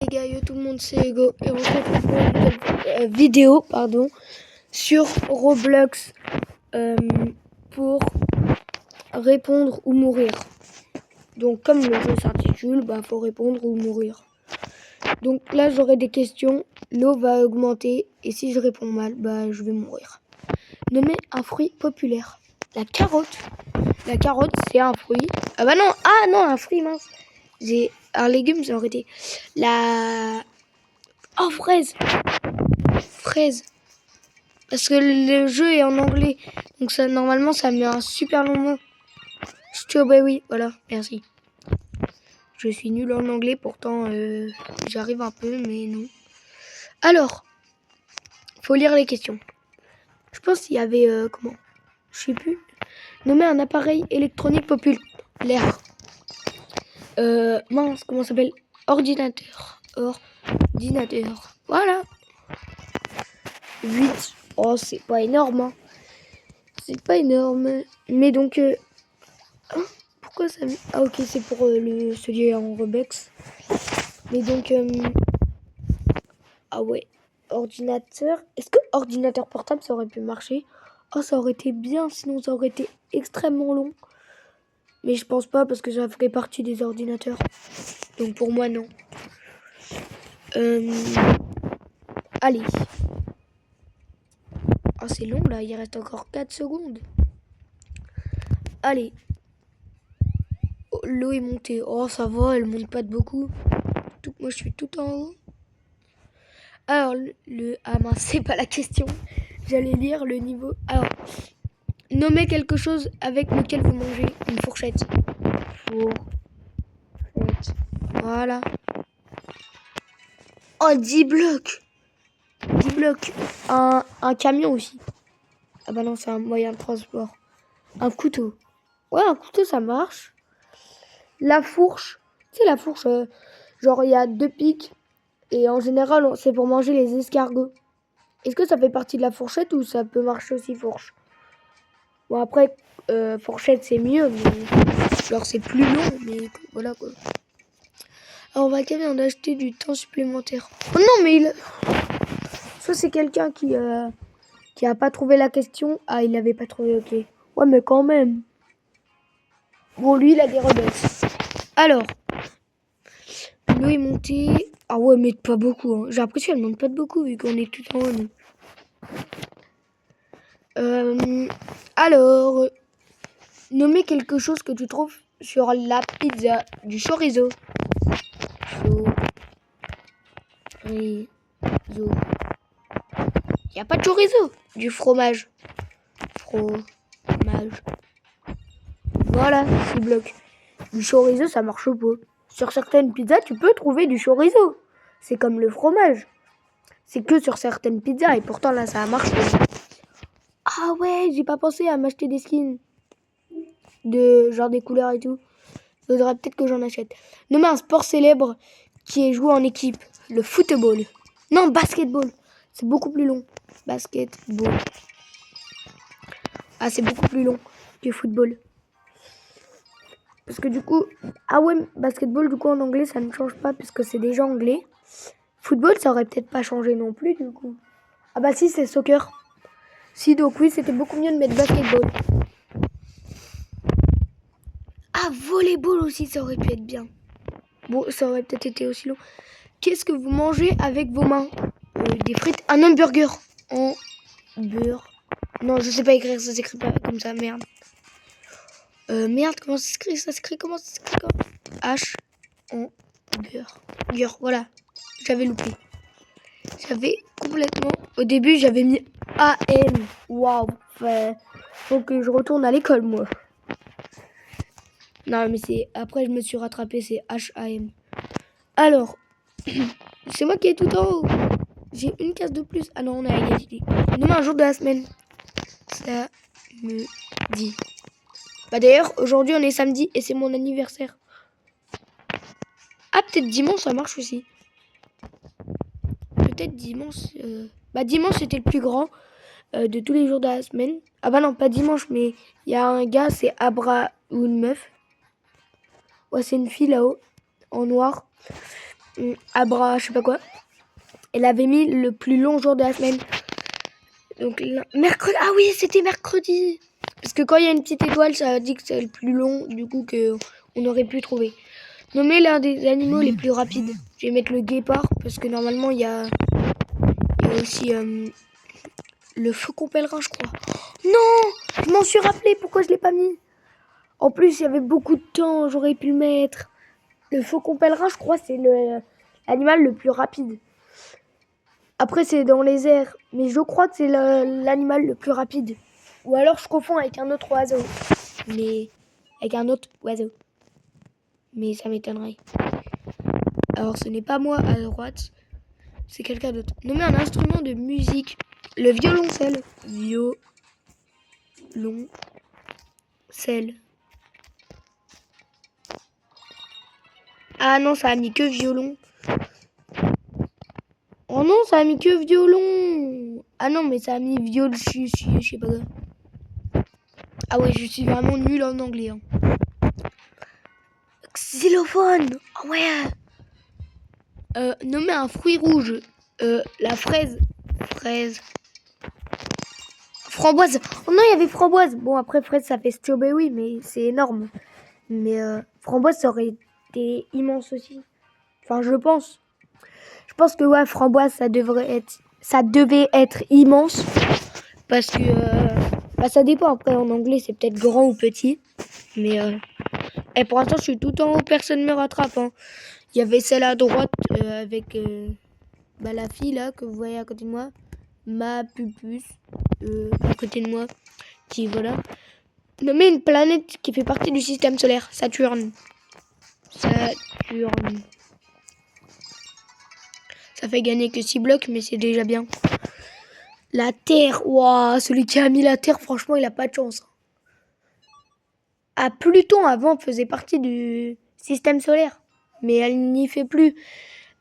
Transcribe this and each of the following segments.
Les gars, yo tout le monde, c'est Ego et on se retrouve pour une nouvelle vidéo sur Roblox pour répondre ou mourir. Donc comme le jeu s'intitule, faut répondre ou mourir. Donc là j'aurai des questions, l'eau va augmenter et si je réponds mal, je vais mourir. Nommez un fruit populaire. La carotte. La carotte c'est un fruit. Un fruit mince. J'ai un légume, ça aurait été la... Oh, fraise. Fraise. Parce que le jeu est en anglais. Donc ça, normalement, ça met un super long mot. Strawberry. Voilà, merci. Je suis nulle en anglais, pourtant j'arrive un peu, mais non. Alors, faut lire les questions. Je pense qu'il y avait... comment? Je sais plus. Nommer un appareil électronique populaire. Comment ça s'appelle? Ordinateur. Ordinateur. Voilà. 8. Oh, c'est pas énorme. Hein. C'est pas énorme. Mais donc... pourquoi ça... Ah ok, c'est pour celui en Robux. Mais donc... ah ouais. Ordinateur. Est-ce que ordinateur portable, ça aurait pu marcher? Oh, ça aurait été bien. Sinon, ça aurait été extrêmement long. Mais je pense pas parce que ça ferait partie des ordinateurs. Donc pour moi, non. Allez. Ah, c'est long là. Il reste encore 4 secondes. Allez. Oh, l'eau est montée. Oh, ça va. Elle monte pas de beaucoup. Moi, je suis tout en haut. Alors, ah mince, c'est pas la question. J'allais lire le niveau. Alors, nommez quelque chose avec lequel vous mangez. Une fourchette. Fourchette. Voilà. Oh, 10 blocs. 10 blocs. Un camion aussi. Ah bah non, c'est un moyen de transport. Un couteau. Ouais, un couteau, ça marche. La fourche. Tu sais, la fourche, genre, il y a 2 pics. Et en général, c'est pour manger les escargots. Est-ce que ça fait partie de la fourchette ou ça peut marcher aussi fourche? Bon, après, fourchette, c'est mieux, mais genre, c'est plus long, mais voilà, quoi. Alors, on va quand même en acheter du temps supplémentaire. Oh non, mais soit c'est quelqu'un qui a pas trouvé la question. Ah, il l'avait pas trouvé, ok. Ouais, mais quand même. Bon, lui, il a des rebelles. Alors, l'eau est montée. Ah ouais, mais pas beaucoup. Hein. J'ai l'impression qu'elle monte pas de beaucoup, vu qu'on est tout en haut, nous. Alors, nommer quelque chose que tu trouves sur la pizza. Du chorizo. Chorizo. Il n'y a pas de chorizo. Du fromage. Fromage. Voilà, 6 blocs. Du chorizo, ça marche pas. Sur certaines pizzas, tu peux trouver du chorizo. C'est comme le fromage. C'est que sur certaines pizzas et pourtant là, ça a marché. Ah ouais, j'ai pas pensé à m'acheter des skins. De genre des couleurs et tout. Il faudra peut-être que j'en achète. Nommer un sport célèbre qui est joué en équipe. Le football. Non, basketball. C'est beaucoup plus long. Basketball. Ah, c'est beaucoup plus long que football. Parce que du coup... Ah ouais, basketball, du coup, en anglais, ça ne change pas puisque c'est déjà anglais. Football, ça aurait peut-être pas changé non plus, du coup. Ah bah si, c'est soccer. Si, donc oui, c'était beaucoup mieux de mettre basketball. Ah, volleyball aussi, ça aurait pu être bien. Bon, ça aurait peut-être été aussi long. Qu'est-ce que vous mangez avec vos mains? Des frites. Un hamburger. Hamburger. Non, je sais pas écrire, ça s'écrit pas comme ça, merde. Merde, comment ça s'écrit? Comment ça s'écrit? H. Hamburger. Voilà. J'avais loupé. J'avais complètement... Au début, j'avais mis AM. Waouh. Faut que je retourne à l'école, moi. Non, mais c'est... Après, je me suis rattrapé, c'est HAM. Alors, c'est moi qui est tout en haut. J'ai une case de plus. Ah non, on a égalité. Demain, un jour de la semaine. Ça me dit. Bah d'ailleurs, aujourd'hui, on est samedi et c'est mon anniversaire. Ah, peut-être dimanche, ça marche aussi. Peut-être dimanche... Bah dimanche, c'était le plus grand de tous les jours de la semaine. Ah bah non, pas dimanche, mais il y a un gars, c'est Abra ou une meuf. Ouais, c'est une fille là-haut, en noir. Abra, je sais pas quoi. Elle avait mis le plus long jour de la semaine. Donc mercredi. Ah oui, c'était mercredi. Parce que quand il y a une petite étoile, ça dit que c'est le plus long, du coup qu'on aurait pu trouver. Nommer l'un des animaux les plus rapides. Je vais mettre le guépard parce que normalement il y a aussi le faucon pèlerin, je crois. Non, je m'en suis rappelé. Pourquoi je l'ai pas mis? En plus, il y avait beaucoup de temps. J'aurais pu le mettre. Le faucon pèlerin, je crois, c'est l'animal le plus rapide. Après, c'est dans les airs. Mais je crois que c'est l'animal le plus rapide. Ou alors, je confonds avec un autre oiseau. Mais avec un autre oiseau. Mais ça m'étonnerait. Alors, ce n'est pas moi à droite. C'est quelqu'un d'autre. Nommer un instrument de musique. Le violoncelle. Violoncelle. Ah non, ça a mis que violon. Oh non, ça a mis que violon. Ah non, mais ça a mis viol, je sais pas quoi. Ah ouais, je suis vraiment nulle en anglais. Hein. Xylophone. Oh ouais. Nommer un fruit rouge. La fraise. Fraise. Framboise. Oh non, il y avait framboise. Bon, après fraise, ça fait strawberry, mais c'est énorme. Mais framboise, ça aurait été immense aussi. Enfin, je pense. Je pense que ouais, framboise, ça devait être immense. Parce que ça dépend. Après, en anglais, c'est peut-être grand ou petit. Mais pour l'instant, je suis tout en haut. Personne ne me rattrape. Hein. Il y avait celle à droite avec la fille là que vous voyez à côté de moi. Ma pupus à côté de moi. Qui, voilà. Nommer une planète qui fait partie du système solaire. Saturne. Saturne. Ça fait gagner que 6 blocs, mais c'est déjà bien. La Terre. Waouh, celui qui a mis la Terre, franchement, il a pas de chance. Ah, Pluton, avant, faisait partie du système solaire. Mais elle n'y fait plus.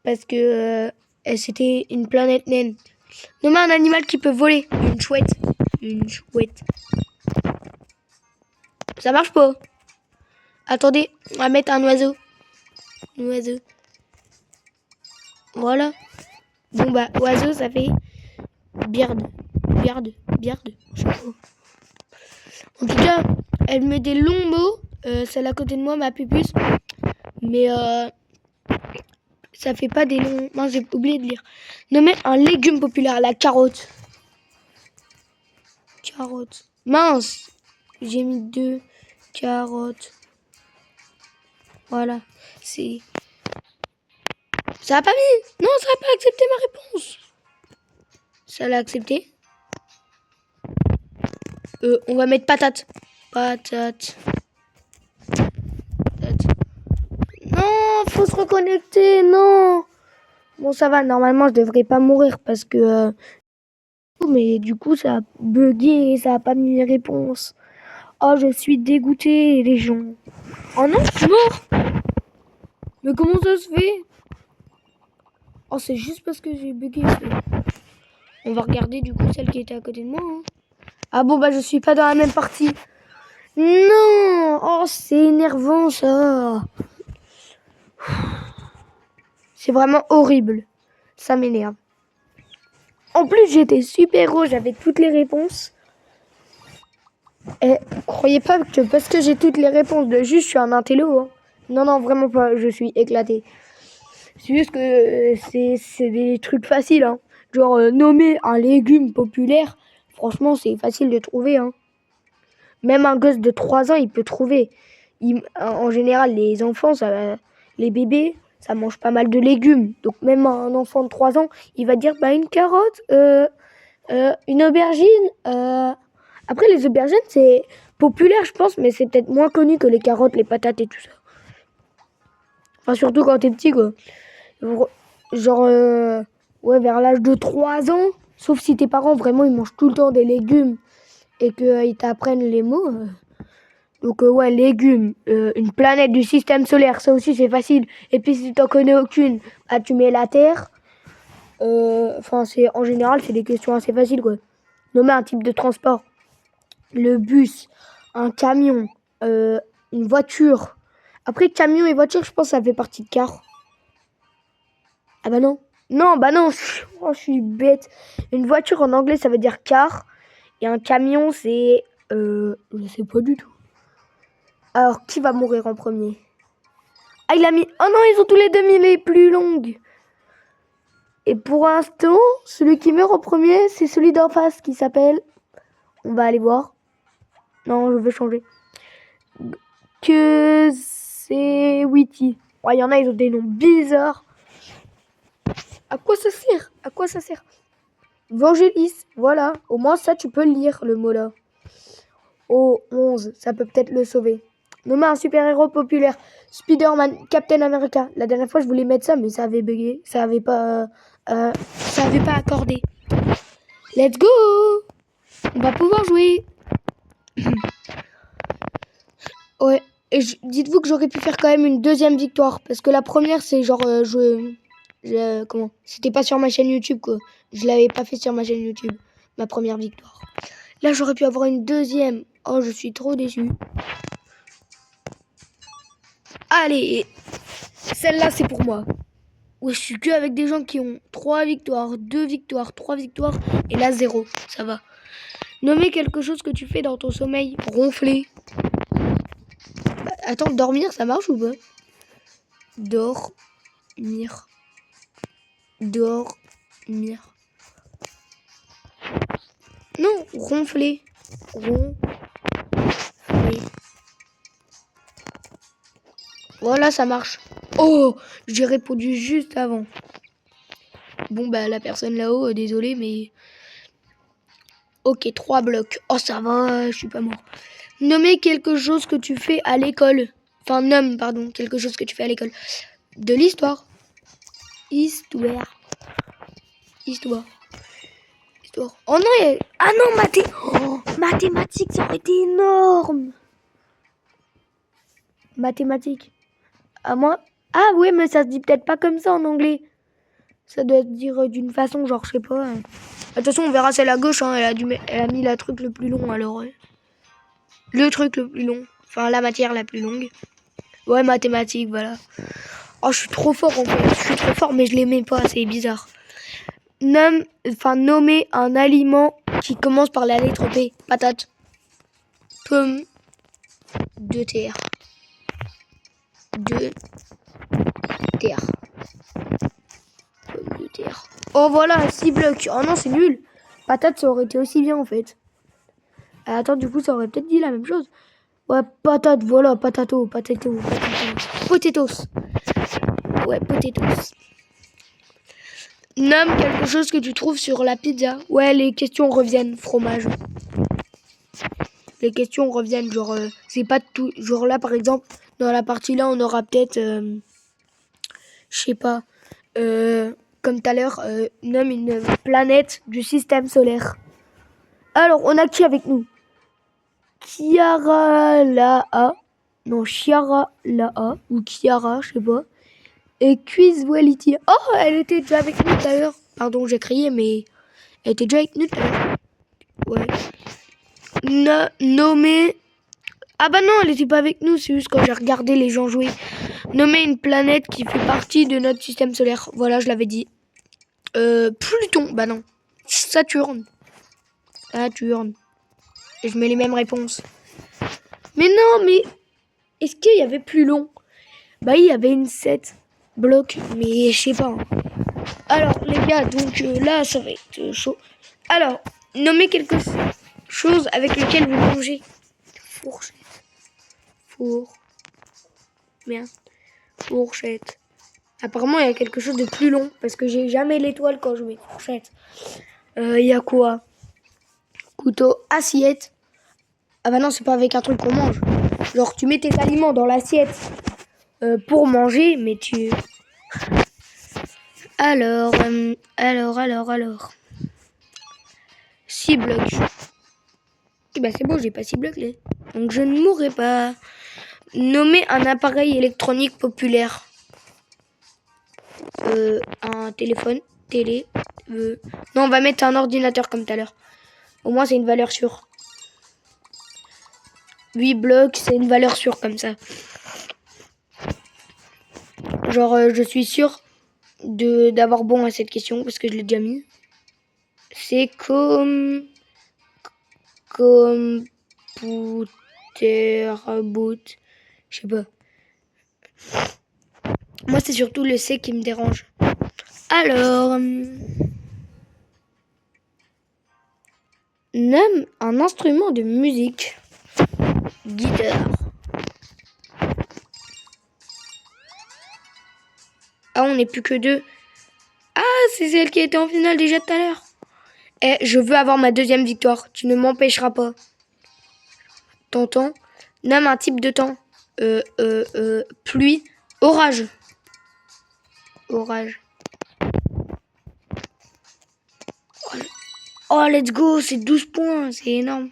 Parce que c'était une planète naine. Nommer un animal qui peut voler. Une chouette. Une chouette. Ça marche pas. Attendez, on va mettre un oiseau. Un oiseau. Voilà. Bon bah, oiseau, ça fait bird. Bird. Bird. Je sais pas. En tout cas, elle met des longs mots. Celle à côté de moi, ma pupus. Mais ça fait pas des longs... Non, j'ai oublié de lire. Nommer un légume populaire, la carotte. Carotte. Mince. J'ai mis 2 carottes. Voilà. C'est... Ça a pas mis. Non, ça a pas accepté ma réponse. Ça l'a accepté. On va mettre patate. Patate. Non, faut se reconnecter, non. Bon, ça va, normalement, je devrais pas mourir parce que... mais du coup, ça a bugué et ça a pas mis les réponses. Oh, je suis dégoûtée, les gens. Oh non, je suis mort. Mais comment ça se fait? Oh, c'est juste parce que j'ai bugué. On va regarder, du coup, celle qui était à côté de moi. Hein. Ah bon, bah, je suis pas dans la même partie. Non. Oh, c'est énervant, ça. C'est vraiment horrible. Ça m'énerve. En plus, j'étais super haut, j'avais toutes les réponses. Et croyez pas que parce que j'ai toutes les réponses de juste, je suis un intello. Hein. Non, non, vraiment pas, je suis éclatée. C'est juste que c'est des trucs faciles. Hein. Genre, nommer un légume populaire, franchement, c'est facile de trouver. Hein. Même un gosse de 3 ans, il peut trouver. En général, les enfants, les bébés, ça mange pas mal de légumes. Donc même un enfant de 3 ans, il va dire bah, une carotte, une aubergine. Après, les aubergines, c'est populaire, je pense, mais c'est peut-être moins connu que les carottes, les patates et tout ça. Enfin, surtout quand t'es petit, quoi. Genre, ouais, vers l'âge de 3 ans, sauf si tes parents, vraiment, ils mangent tout le temps des légumes et qu'ils t'apprennent les mots. Donc ouais, légumes, une planète du système solaire, ça aussi c'est facile. Et puis si t'en connais aucune, bah tu mets la Terre. Enfin, en général, c'est des questions assez faciles, quoi. Nommer un type de transport. Le bus, un camion, une voiture. Après, camion et voiture, je pense que ça fait partie de car. Ah bah non. Non, bah non. Oh, je suis bête. Une voiture en anglais, ça veut dire car. Et un camion, c'est... je sais pas du tout. Alors, qui va mourir en premier? Ah, il a mis... Oh non, ils ont tous les deux mis les plus longues. Et pour l'instant, celui qui meurt en premier, c'est celui d'en face qui s'appelle... On va aller voir. Non, je veux changer. Que c'est Witty. Ouais, il y en a, ils ont des noms bizarres. À quoi ça sert? À quoi ça sert? Vangelis, voilà. Au moins, ça, tu peux le lire, le mot là. Oh, 11, ça peut peut-être le sauver. Nommé un super-héros populaire. Spider-Man, Captain America. La dernière fois, je voulais mettre ça, mais ça avait bugué. Ça avait pas accordé. Let's go! On va pouvoir jouer. Ouais. Et dites-vous que j'aurais pu faire quand même une deuxième victoire. Parce que la première, c'est genre... comment? C'était pas sur ma chaîne YouTube, quoi. Je l'avais pas fait sur ma chaîne YouTube. Ma première victoire. Là, j'aurais pu avoir une deuxième. Oh, je suis trop déçu. Allez. Celle-là, c'est pour moi. Ouais, je suis que avec des gens qui ont 3 victoires, 2 victoires, 3 victoires. Et là, 0. Ça va. Nommer quelque chose que tu fais dans ton sommeil. Ronfler. Bah, attends, dormir, ça marche ou pas? Dormir. Dormir. Non, ronfler. Ronfler. Voilà, ça marche. Oh, j'ai répondu juste avant. Bon, bah, la personne là-haut, désolé, mais... Ok, 3 blocs. Oh, ça va, je suis pas mort. Nommer quelque chose que tu fais à l'école. Enfin, nomme, pardon, quelque chose que tu fais à l'école. De l'histoire. Histoire. Histoire. Histoire. Oh non, ah non, mathématiques, ça aurait été énorme. Mathématiques. À moi. Ah ouais, mais ça se dit peut-être pas comme ça en anglais. Ça doit se dire d'une façon, genre, je sais pas. De toute façon, on verra celle à gauche, hein, elle a mis le truc le plus long, alors. Le truc le plus long. Enfin, la matière la plus longue. Ouais, mathématiques, voilà. Oh, je suis trop fort, en fait. Je suis trop fort, mais je l'aimais pas, c'est bizarre. Nommer un aliment qui commence par la lettre P. Patate. Pomme de terre. De terre. Pomme de terre. Oh, voilà, 6 blocs. Oh non, c'est nul. Patate, ça aurait été aussi bien, en fait. Attends, du coup, ça aurait peut-être dit la même chose. Ouais, patate, voilà, potatoes. Potatoes. Ouais, potatoes. Nomme quelque chose que tu trouves sur la pizza. Ouais, les questions reviennent. Fromage. Les questions reviennent, genre, c'est pas tout. Genre là, par exemple, dans la partie là, on aura peut-être, je sais pas, comme tout à l'heure, nomme une planète du système solaire. Alors, on a qui avec nous? Chiara Laa. Non, Chiara Laa. Ou Chiara, je sais pas. Et Quizwality. Oh, elle était déjà avec nous tout à l'heure. Pardon, j'ai crié, mais elle était déjà avec nous tout à l'heure. Ouais. Nommer... Ah bah non, elle était pas avec nous, c'est juste quand j'ai regardé les gens jouer. Nommer une planète qui fait partie de notre système solaire. Voilà, je l'avais dit. Pluton, bah non. Saturne. Saturne. Et je mets les mêmes réponses. Mais non, mais... Est-ce qu'il y avait plus long? Bah il y avait une 7 blocs, mais je sais pas. Hein. Alors les gars, donc là ça va être chaud. Alors, nommez quelque chose avec lequel vous mangez. Fourchette. Fourchette. Apparemment il y a quelque chose de plus long, parce que j'ai jamais l'étoile quand je mets fourchette. Il y a quoi? Couteau, assiette. Ah bah non, c'est pas avec un truc qu'on mange. Genre tu mets tes aliments dans l'assiette pour manger, mais tu... Alors. 6 blocs. Et bah c'est bon, j'ai pas 6 blocs là. Donc je ne mourrai pas. Nommer un appareil électronique populaire. Un téléphone. Non, on va mettre un ordinateur comme tout à l'heure. Au moins c'est une valeur sûre. 8 blocs, c'est une valeur sûre comme ça. Genre je suis sûr d'avoir bon à cette question parce que je l'ai déjà mis. C'est computer boot. Je sais pas. Moi, c'est surtout le C qui me dérange. Alors, nomme un instrument de musique. Guitare. Ah, on n'est plus que 2. Ah, c'est celle qui était en finale déjà tout à l'heure. Eh, je veux avoir ma deuxième victoire. Tu ne m'empêcheras pas. T'entends? Nomme un type de temps. Pluie. Orage. Orage. Oh, let's go. C'est 12 points. C'est énorme.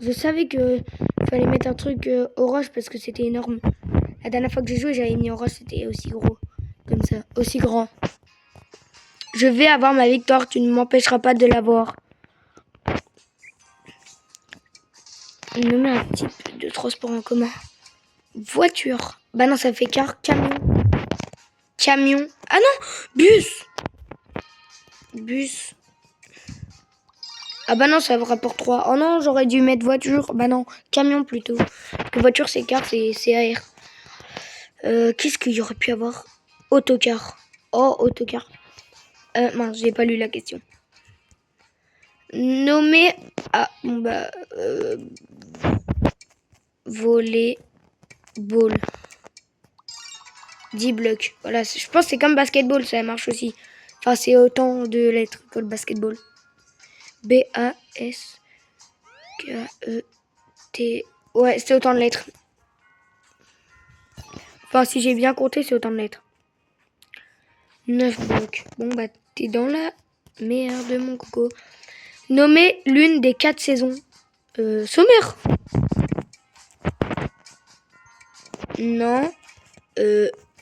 Je savais que fallait mettre un truc orage parce que c'était énorme. La dernière fois que j'ai joué, j'avais mis orage. C'était aussi gros. Comme ça. Aussi grand. Je vais avoir ma victoire. Tu ne m'empêcheras pas de l'avoir. Nommer un type de transport en commun. Voiture. Bah non, ça fait car. Camion. Camion. Ah non, bus. Bus. Ah bah non, ça me rapporte 3. Oh non, j'aurais dû mettre voiture. Bah non, camion plutôt. Parce que voiture, c'est car, c'est AR. Qu'est-ce qu'il y aurait pu avoir? Autocar. Oh, autocar. Mince, j'ai pas lu la question. Nommer... Ah, bon bah... volley... ball. 10 blocs. Voilà, je pense que c'est comme basketball, ça marche aussi. Enfin, c'est autant de lettres que le basketball. B-A-S-K-E-T... Ouais, c'est autant de lettres. Enfin, si j'ai bien compté, c'est autant de lettres. 9 blocs. Bon, bah, t'es dans la merde, mon coco. Nommer l'une des 4 saisons. Sommaire. Non.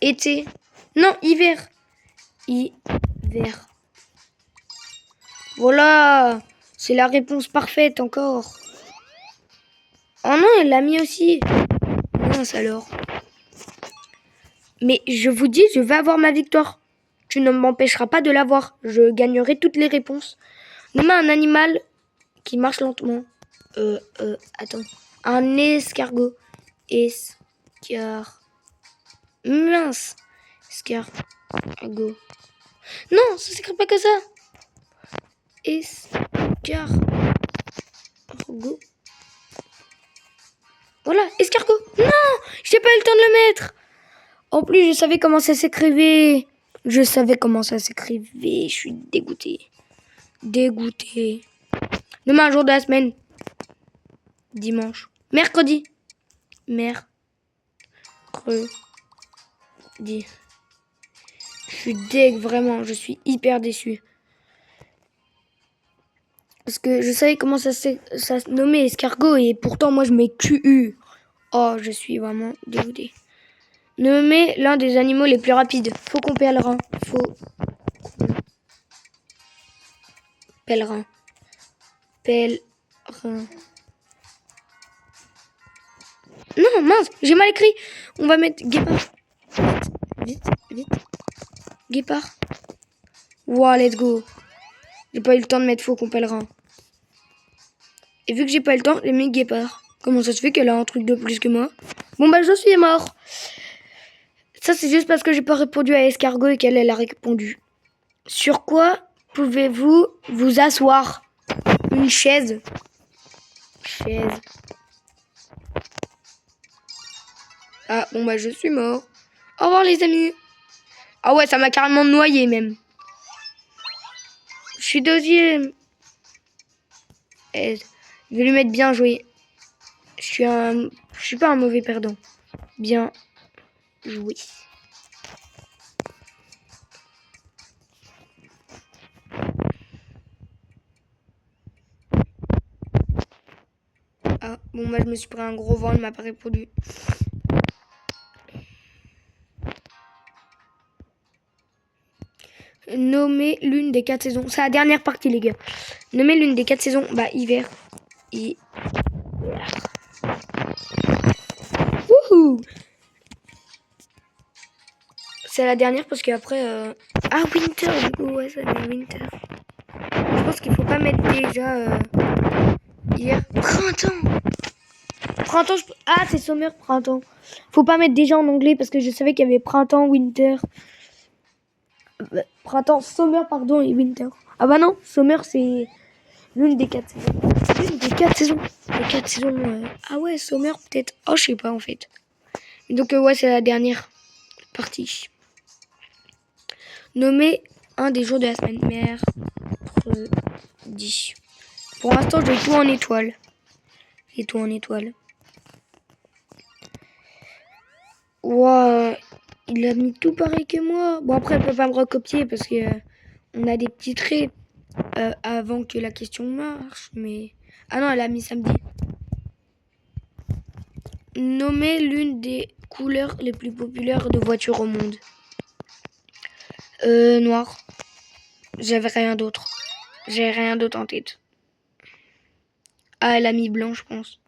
Été. Non, hiver. Hiver. Voilà. C'est la réponse parfaite encore. Oh non, elle l'a mis aussi. Mince alors. Mais je vous dis, je vais avoir ma victoire. Tu ne m'empêcheras pas de l'avoir. Je gagnerai toutes les réponses. Nommer un animal qui marche lentement. Attends. Un escargot. Mince. Escargot. Non, ça s'écrit pas que ça. Escargot. Voilà, escargot. Non, j'ai pas eu le temps de le mettre. En plus, je savais comment ça s'écrivait. Je suis dégoûtée. Demain, un jour de la semaine. Dimanche. Mercredi. Je suis deg, vraiment. Je suis hyper déçue. Parce que je savais comment ça se nommait escargot et pourtant, moi, je mets QU. Oh, je suis vraiment dégoûtée. Nommer l'un des animaux les plus rapides. Faucon pèlerin. Pèlerin. Non, mince, j'ai mal écrit. On va mettre guépard. Vite. Guépard. Wow, let's go. J'ai pas eu le temps de mettre faucon pèlerin. Et vu que j'ai pas eu le temps, j'ai mis guépard. Comment ça se fait qu'elle a un truc de plus que moi? Bon bah je suis mort. Ça c'est juste parce que j'ai pas répondu à escargot et qu'elle a répondu. Sur quoi pouvez-vous vous asseoir? Une chaise. Ah bon bah je suis mort. Au revoir les amis. Ah ouais, ça m'a carrément noyé même. Je suis deuxième. Je vais lui mettre bien joué. Je suis pas un mauvais perdant. Bien joué. Ah, bon, moi, je me suis pris un gros vent, il m'a pas répondu. Nommer l'une des 4 saisons. C'est la dernière partie, les gars. Nommer l'une des 4 saisons. Bah, hiver. Wouhou! c'est la dernière parce qu'après... Ah, Winter, du coup, ouais, ça devient Winter. Je pense qu'il faut pas mettre déjà... hier... Printemps. Printemps, ah, c'est Summer, printemps. Faut pas mettre déjà en anglais parce que je savais qu'il y avait printemps, winter. Printemps, summer, pardon, et winter. Ah bah non, summer, c'est l'une des 4 saisons. L'une des 4 saisons. Les 4 saisons. Ah ouais, summer, peut-être. Oh, je sais pas, en fait. Donc, ouais, c'est la dernière partie. Nommer un des jours de la semaine. Mercredi. Pour l'instant, j'ai tout en étoile. J'ai tout en étoile. Wow, il a mis tout pareil que moi. Bon, après, elle peut pas me recopier parce que on a des petits traits avant que la question marche. Mais ah non, elle a mis samedi. Nommer l'une des couleurs les plus populaires de voitures au monde. Noir. J'avais rien d'autre. J'ai rien d'autre en tête. Ah, elle a mis blanc, je pense.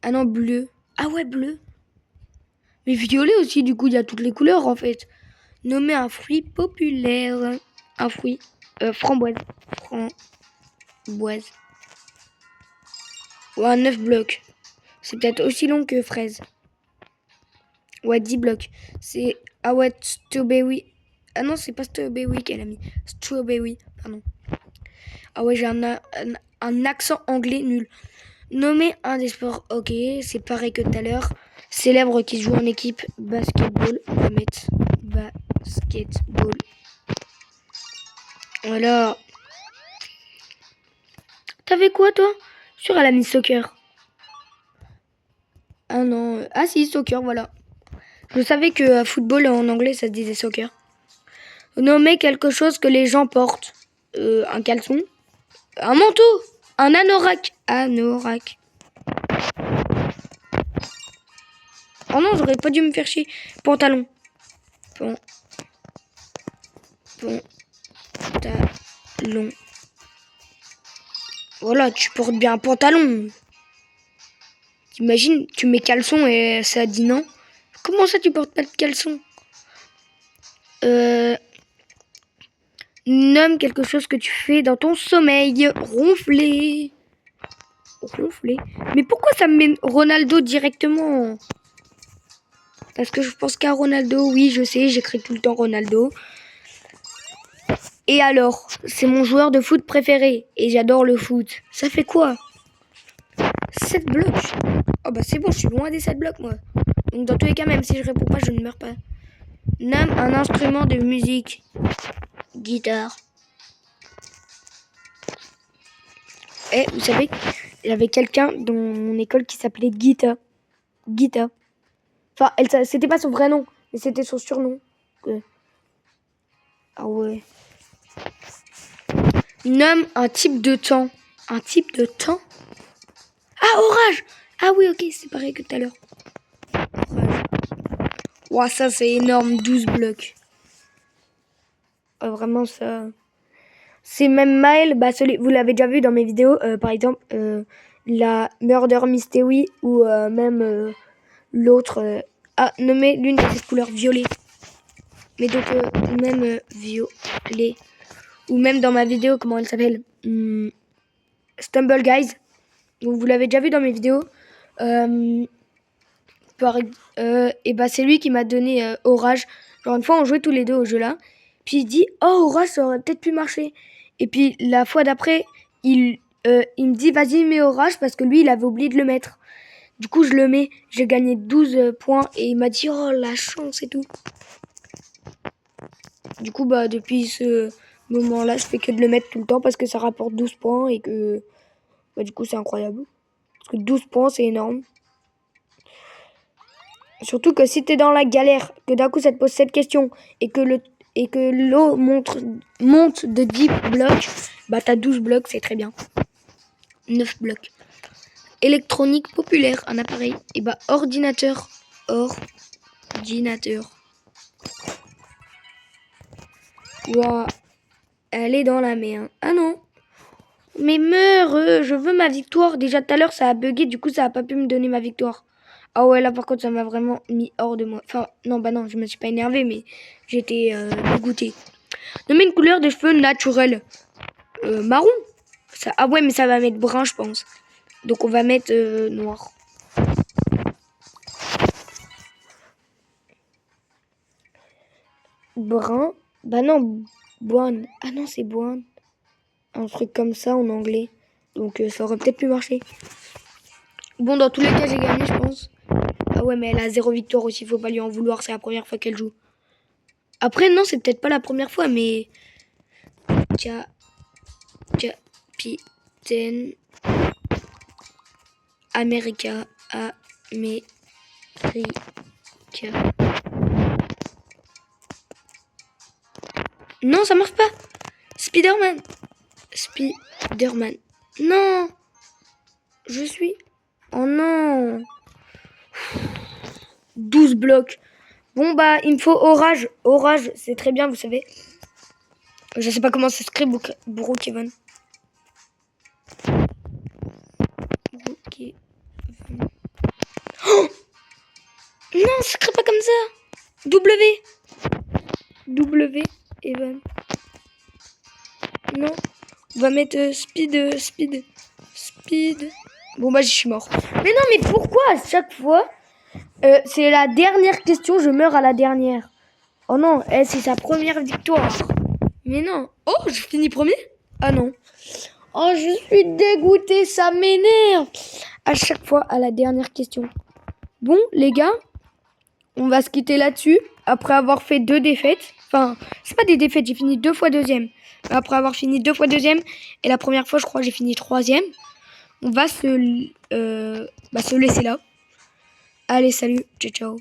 Ah non, bleu. Ah ouais, bleu. Mais violet aussi, du coup, il y a toutes les couleurs en fait. Nommer un fruit populaire. Un fruit. Framboise. Framboise. Ou un 9 blocs. C'est peut-être aussi long que fraise. Ouais, 10 blocs. C'est... Ah ouais, strawberry. Ah non, c'est pas strawberry qu'elle a mis. Strawberry, pardon. Ah ouais, j'ai un accent anglais nul. Nommer un des sports, ok, c'est pareil que tout à l'heure. Célèbre qui joue en équipe basketball. On va mettre basketball. Voilà. T'avais quoi, toi? Sûr, elle a mis soccer. Ah non. Ah si, soccer, voilà. Je savais que football en anglais, ça se disait soccer. Nommer quelque chose que les gens portent. Un caleçon. Un manteau. Un anorak. Anorak. Oh non, j'aurais pas dû me faire chier. Pantalon. Pantalon. Voilà, tu portes bien un pantalon. T'imagines, tu mets caleçon et ça dit non. Comment ça, tu portes pas de caleçon? Nomme quelque chose que tu fais dans ton sommeil. Ronfler. Ronfler. Mais pourquoi ça me met Ronaldo directement? Parce que je pense qu'à Ronaldo, oui, je sais, j'écris tout le temps Ronaldo. Et alors, c'est mon joueur de foot préféré. Et j'adore le foot. Ça fait quoi? 7 blocs. Oh bah c'est bon, je suis loin des 7 blocs, moi. Donc dans tous les cas, même si je réponds pas, je ne meurs pas. Nomme un instrument de musique. Guitare. Et vous savez, il y avait quelqu'un dans mon école qui s'appelait Guita. Guita. Enfin, c'était pas son vrai nom, mais c'était son surnom. Ah ouais. Nomme un type de temps. Un type de temps? Ah, orage! Ah oui, ok, c'est pareil que tout à l'heure. Orage. Ouah, ça c'est énorme, 12 blocs. Vraiment, ça... C'est même Maël, bah, vous l'avez déjà vu dans mes vidéos, par exemple, la Murder Mystery ou même l'autre... nommer l'une de ces couleurs violet. Mais donc, même violet. Ou même dans ma vidéo, comment elle s'appelle? Stumble Guys. Donc, vous l'avez déjà vu dans mes vidéos. Et bah, c'est lui qui m'a donné Orage. Genre, une fois, on jouait tous les deux au jeu là. Puis il dit, oh, Orage, ça aurait peut-être pu marcher. Et puis, la fois d'après, il me dit, vas-y, mets Orage, parce que lui, il avait oublié de le mettre. Du coup, je le mets. J'ai gagné 12 points. Et il m'a dit, oh, la chance et tout. Du coup, bah, depuis ce moment-là, je fais que de le mettre tout le temps parce que ça rapporte 12 points et que, bah, du coup, c'est incroyable. Parce que 12 points, c'est énorme. Surtout que si t'es dans la galère, que d'un coup, ça te pose cette question et que l'eau monte de 10 blocs, bah, t'as 12 blocs, c'est très bien. 9 blocs. Électronique populaire, un appareil. Et bah, ordinateur. Ordinateur. Ouah. Elle est dans la mer. Ah non. Mais meurs, je veux ma victoire. Déjà tout à l'heure, ça a bugué, du coup, ça a pas pu me donner ma victoire. Ah ouais, là par contre, ça m'a vraiment mis hors de moi. Enfin, non, bah non, je me suis pas énervée, mais j'étais dégoûtée. Nommez une couleur de cheveux naturelle. Marron. Ah ouais, mais ça va mettre brun, je pense. Donc on va mettre noir. Brun. Bah non, boine. Ah non, c'est boine. Un truc comme ça en anglais. Donc ça aurait peut-être pu marcher. Bon, dans tous les cas, j'ai gagné, je pense. Ah ouais, mais elle a 0 victoire aussi, faut pas lui en vouloir, c'est la première fois qu'elle joue. Après, non, c'est peut-être pas la première fois, mais... Capitaine America. Non, ça marche pas. Spider-Man. Spider-Man. Non. Je suis... Oh non. 12 blocs. Bon, bah, il me faut orage. Orage, c'est très bien, vous savez. Je sais pas comment ça s'écrit, Brookhaven. Oh non, ça s'écrit pas comme ça. W, Evan. Non. On va mettre speed. Bon, bah, je suis mort. Mais non, mais pourquoi à chaque fois c'est la dernière question, je meurs à la dernière. Oh non, c'est sa première victoire. Mais non. Oh, je finis premier? Ah non. Oh, je suis dégoûtée, ça m'énerve. À chaque fois, à la dernière question. Bon, les gars, on va se quitter là-dessus. Après avoir fait 2 défaites. Enfin, c'est pas des défaites, j'ai fini 2 fois deuxième. Après avoir fini 2 fois deuxième, et la première fois, je crois, j'ai fini 3e. On va se laisser là. Allez, salut, ciao, ciao.